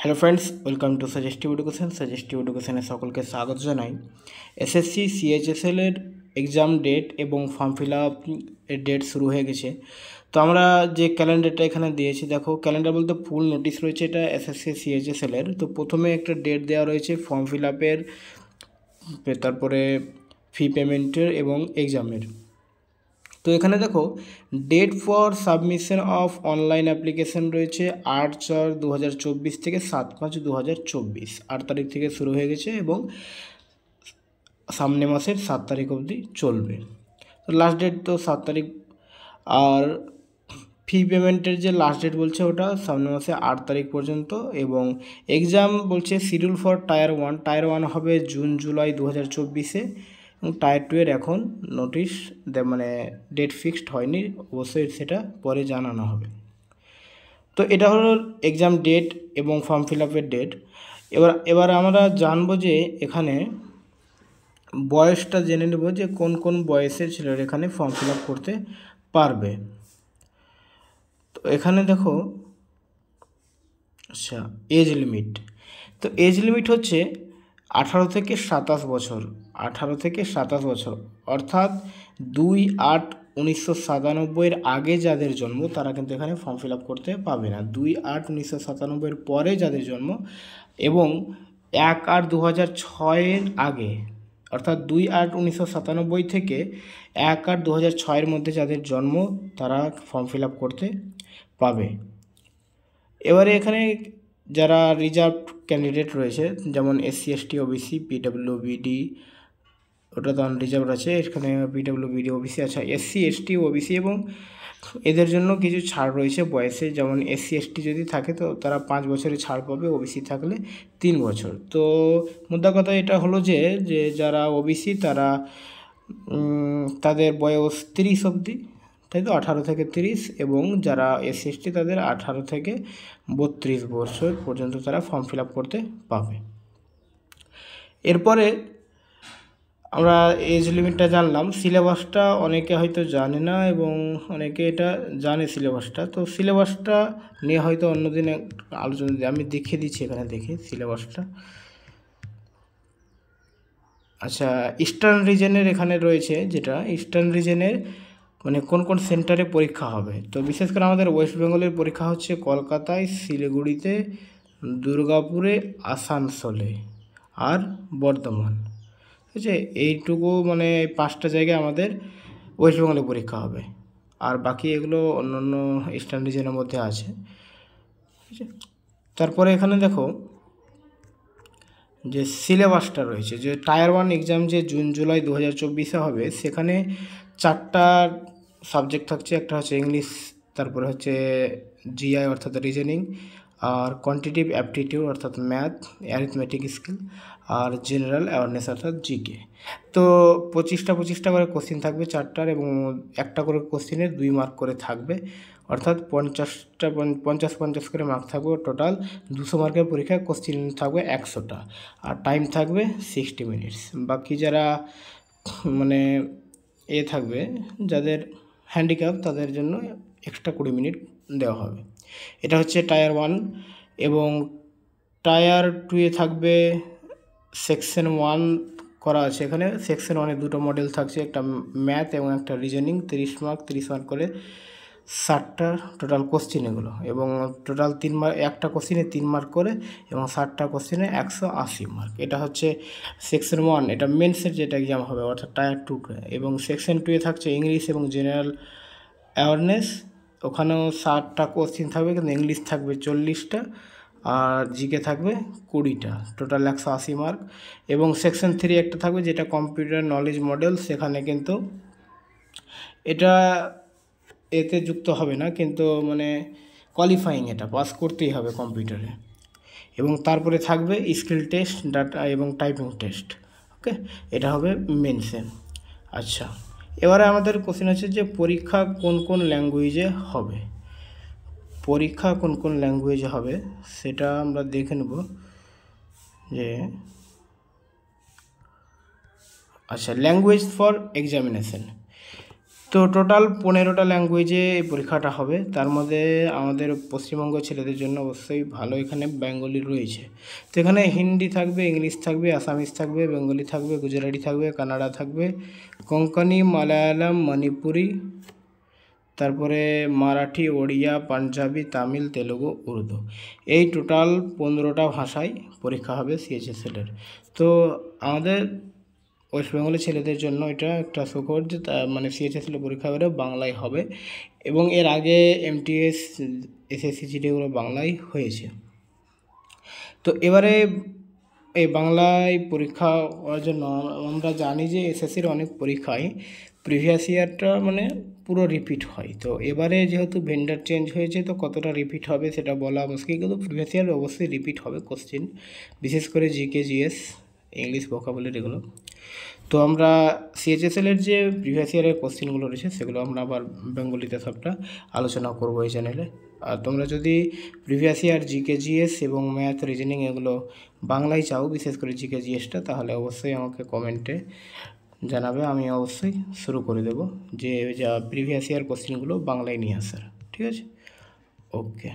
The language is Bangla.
Hello friends, welcome to suggestive education. Suggestive এডুকেশনে সকলকে স্বাগত জানাই। এসএসসি সিএইচএসএল এর এক্সাম ডেট এবং ফর্ম ফিল আপ এর ডেট শুরু হয়ে গেছে। তো আমরা যে ক্যালেন্ডারটা এখানে দিয়েছি, দেখো ক্যালেন্ডার বলতে ফুল নোটিশ রয়েছে এটা এসএসসি সিএইচএসএল এর। তো প্রথমে একটা ডেট দেওয়া রয়েছে ফর্ম ফিল আপের, তারপরে ফি পেমেন্টের এবং এক্সামের। তো এখানে দেখো date for submission of online application রয়েছে 8/4/2024 থেকে 7/5/2024, 8 তারিখ থেকে শুরু হয়ে গেছে এবং সামনে মাসের 7 তারিখ অবধি চলবে। তো লাস্ট ডেট তো 7 তারিখ। আর ফি পেমেন্টের যে লাস্ট ডেট বলছে ওটা সামনে মাসে 8 তারিখ পর্যন্ত। এবং এক্সাম বলছে শিডিউল ফর টায়ার ওয়ান হবে জুন জুলাই 2024-এ এবং টায়ার 2 এর এখন নোটিশ মানে ডেট ফিক্সড হয়নি, অবশ্যই সেটা পরে জানানো হবে। তো এটা হলো এক্সাম ডেট এবং ফর্ম ফিল আপের ডেট। এবার আমরা জানবো যে এখানে বয়সটা জেনে নেব যে কোন কোন বয়সের ছেলেরা এখানে ফর্ম ফিল আপ করতে পারবে। তো এখানে দেখো, আচ্ছা, এজ লিমিট। তো এজ লিমিট হচ্ছে 18 থেকে 27 বছর। 18 থেকে 27 বছর অর্থাৎ 2/8/1997 আগে যাদের জন্ম তারা কিন্তু এখানে ফর্ম ফিল আপ করতে পাবে না। 2/8/1997 পরে যাদের জন্ম এবং 1/8/2006 আগে, অর্থাৎ 2/8/1997 থেকে 1/8/2006 মধ্যে যাদের জন্ম তারা ফর্ম ফিল আপ করতে পাবে। এবারে এখানে যারা রিজার্ভ ক্যান্ডিডেট রয়েছে, যেমন এসসি এসটি ওবিসি পিডব্লিউবিডি, ওটা তো রিজার্ভ আছে, এখানে পিডব্লিউবিডি ওবিসি, আচ্ছা এসসি এসটি ওবিসি এবং এদের জন্য কিছু ছাড় রয়েছে বয়সে। যেমন এসসি এসটি যদি থাকে তো তারা 5 বছরের ছাড় পাবে, ওবিসি থাকলে 3 বছর। তো মোদ্দা কথা এটা হলো যে যারা ওবিসি তারা তাদের বয়স 30 অবধি, তাই তো 18 থেকে 30, এবং যারা এসসি এসটি তাদের 18 থেকে 32 বছর পর্যন্ত তারা ফর্ম ফিল আপ করতে পাবে। এরপরে আমরা এজ লিমিটটা জানলাম। সিলেবাসটা অনেকে হয়তো জানে না এবং অনেকে এটা জানে সিলেবাসটা। তো সিলেবাসটা নিয়ে হয়তো অন্যদিন আলোচনা আমি দেখিয়ে দিচ্ছি, এখানে দেখি সিলেবাসটা। আচ্ছা, ইস্টার্ন রিজনের এখানে রয়েছে, যেটা ইস্টার্ন রিজনের মানে কোন কোন সেন্টারে পরীক্ষা হবে। তো বিশেষ করে আমাদের ওয়েস্ট বেঙ্গলের পরীক্ষা হচ্ছে কলকাতায়, শিলিগুড়িতে, দুর্গাপুরে, আসানসোলে আর বর্ধমান। ঠিক আছে, এইটুকু মানে 5টা জায়গায় আমাদের ওয়েস্ট বেঙ্গলে পরীক্ষা হবে, আর বাকি এগুলো অন্য অন্য ইস্টার্ন রিজনের মধ্যে আছে। ঠিক আছে, তারপরে এখানে দেখো যে সিলেবাসটা রয়েছে, যে টায়ার 1 এক্সাম যে জুন জুলাই 2024-এ হবে, সেখানে 4টা সাবজেক্ট থাকছে। একটা হচ্ছে ইংলিশ, তারপরে হচ্ছে জিআই অর্থাৎ রিজনিং, আর কোয়ান্টিটিভ অ্যাপটিটিউড অর্থাৎ ম্যাথ, অ্যারিথমেটিক স্কিল, আর জেনারেল অ্যাওয়ারনেস অর্থাৎ জিকে। তো 25টা করে কোশ্চিন থাকবে 4টার, এবং একটা করে কোশ্চিনের 2 মার্ক করে থাকবে, অর্থাৎ 50 করে মার্ক থাকবে। টোটাল 200 মার্কের পরীক্ষায় কোশ্চিন থাকবে 100টা, আর টাইম থাকবে 60 মিনিটস। বাকি যারা মানে থাকবে, যাদের হ্যান্ডিক্যাপ তাদের জন্য এক্সট্রা 20 মিনিট দেওয়া হবে। এটা হচ্ছে টায়ার 1। এবং টায়ার 2-এ থাকবে সেকশন 1 করা আছে। এখানে সেকশন 1-এ 2টো মডেল থাকছে, একটা ম্যাথ এবং একটা রিজনিং, 30 মার্ক 30 মার্ক করে 60টা টোটাল কোশ্চিন এগুলো, এবং টোটাল 3 মার্ক, একটা কোশ্চিনে 3 মার্ক করে, এবং 60টা কোশ্চিনে 180 মার্ক। এটা হচ্ছে সেকশন 1, এটা মেন্সের যেটা এক্সাম হবে অর্থাৎ টায়ার 2। এবং সেকশন 2-এ থাকছে ইংলিশ এবং জেনারেল অ্যাওয়ারনেস, ওখানেও 60টা কোশ্চিন থাকবে, কিন্তু ইংলিশ থাকবে 40টা আর জিকে থাকবে 20টা, টোটাল 180 মার্ক। এবং সেকশন 3 একটা থাকবে যেটা কম্পিউটার নলেজ মডেল, সেখানে কিন্তু এটা এতে যুক্ত হবে না, কিন্তু মানে কোয়ালিফাইং, এটা পাস করতেই হবে কম্পিউটারে। এবং তারপরে থাকবে স্কিল টেস্ট, ডাটা এবং টাইপিং টেস্ট। ওকে, এটা হবে মেন্সে। আচ্ছা, এবারে আমাদের কোশ্চেন আছে যে পরীক্ষা কোন কোন ল্যাঙ্গুয়েজে হবে। পরীক্ষা কোন কোন ল্যাঙ্গুয়েজে হবে সেটা আমরা দেখে নেব। যে আচ্ছা, ল্যাঙ্গুয়েজ ফর এক্সামিনেশন। তো টোটাল 15টা ল্যাঙ্গুয়েজে এই পরীক্ষাটা হবে। তার মধ্যে আমাদের পশ্চিমবঙ্গ ছেলেদের জন্য অবশ্যই ভালো এখানে বেঙ্গলি রয়েছে। তো এখানে হিন্দি থাকবে, ইংলিশ থাকবে, আসামিস থাকবে, বেঙ্গলি থাকবে, গুজরাটি থাকবে, কানাডা থাকবে, কোঙ্কনি, মালায়ালাম, মণিপুরি, তারপরে মারাঠি, ওড়িয়া, পাঞ্জাবি, তামিল, তেলুগু, উর্দু। এই টোটাল 15টা ভাষায় পরীক্ষা হবে সিএইচএসএল-এর। তো আমাদের ওয়েস্ট বেঙ্গলের ছেলেদের জন্য এটা একটা সুখবর যে মানে সিএইচএসএল পরীক্ষা করে বাংলায় হবে, এবং এর আগে এমটিএস, এসএসসি, জিডিগুলো বাংলায় হয়েছে। তো এবারে এই বাংলায় পরীক্ষা হওয়ার জন্য আমরা জানি যে এসএসসির অনেক পরীক্ষায় প্রিভিয়াস ইয়ারটা মানে পুরো রিপিট হয়। তো এবারে যেহেতু ভেন্ডার চেঞ্জ হয়েছে, তো কতটা রিপিট হবে সেটা বলা মুশকিল, কিন্তু প্রিভিয়াস ইয়ার অবশ্যই রিপিট হবে কোশ্চেন, বিশেষ করে জিকে, জিএস, ইংলিশ, ভোকাবুলারি এগুলো। তো আমরা সিএইচএসএল-এর যে প্রিভিয়াস ইয়ারের কোশ্চেনগুলো রয়েছে সেগুলো আমরা আবার বেঙ্গলিতে সবটা আলোচনা করবো এই চ্যানেলে। আর তোমরা যদি প্রিভিয়াস ইয়ার জিকে, জিএস এবং ম্যাথ, রিজনিং এগুলো বাংলায় চাও, বিশেষ করে জিকে, জিএসটা, তাহলে অবশ্যই আমাকে কমেন্টে জানাবে, আমি অবশ্যই শুরু করে দেবো যে যা প্রিভিয়াস ইয়ার কোশ্চেনগুলো বাংলায় নিয়ে আসার। ঠিক আছে, ওকে।